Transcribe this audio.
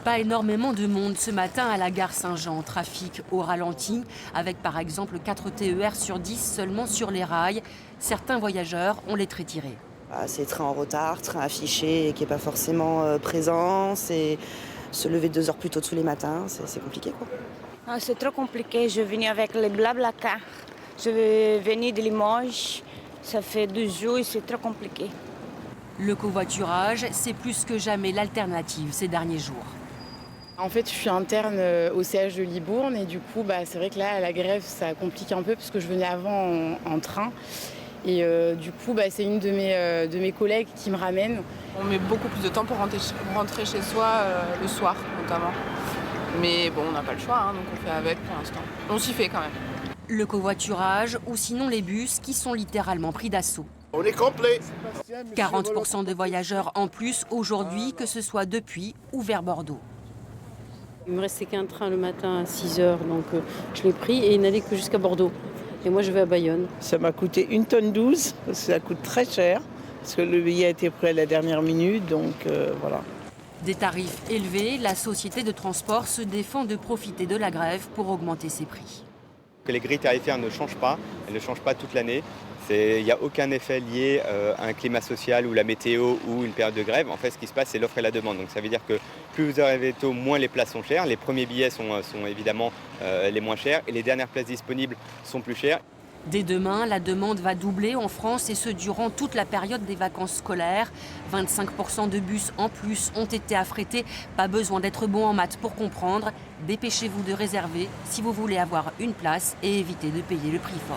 Pas énormément de monde ce matin à la gare Saint-Jean. Trafic au ralenti, avec par exemple 4 TER sur 10 seulement sur les rails. Certains voyageurs ont les traits tirés. C'est train en retard, train affiché qui n'est pas forcément présent. C'est se lever 2 heures plus tôt tous les matins, c'est compliqué quoi. C'est trop compliqué. Je viens avec les Blablacar. Je venais de Limoges. Ça fait 2 jours et c'est trop compliqué. Le covoiturage, c'est plus que jamais l'alternative ces derniers jours. En fait, je suis interne au CH de Libourne et du coup, c'est vrai que là, la grève, ça complique un peu parce que je venais avant en train. Et du coup, c'est une de mes collègues qui me ramène. On met beaucoup plus de temps pour rentrer chez soi le soir, notamment. Mais bon, on n'a pas le choix, donc on fait avec pour l'instant. On s'y fait quand même. Le covoiturage ou sinon les bus qui sont littéralement pris d'assaut. On est complet. 40% de voyageurs en plus aujourd'hui, que ce soit depuis ou vers Bordeaux. Il me restait qu'un train le matin à 6 h, donc je l'ai pris et il n'allait que jusqu'à Bordeaux. Et moi je vais à Bayonne. Ça m'a coûté 1,12 tonne, ça coûte très cher, parce que le billet a été pris à la dernière minute, donc voilà. Des tarifs élevés, la société de transport se défend de profiter de la grève pour augmenter ses prix. Que les grilles tarifaires ne changent pas, elles ne changent pas toute l'année. Il n'y a aucun effet lié à un climat social ou la météo ou une période de grève. En fait, ce qui se passe, c'est l'offre et la demande. Donc ça veut dire que plus vous arrivez tôt, moins les places sont chères. Les premiers billets sont évidemment les moins chers et les dernières places disponibles sont plus chères. Dès demain, la demande va doubler en France et ce durant toute la période des vacances scolaires. 25% de bus en plus ont été affrétés. Pas besoin d'être bon en maths pour comprendre. Dépêchez-vous de réserver si vous voulez avoir une place et éviter de payer le prix fort.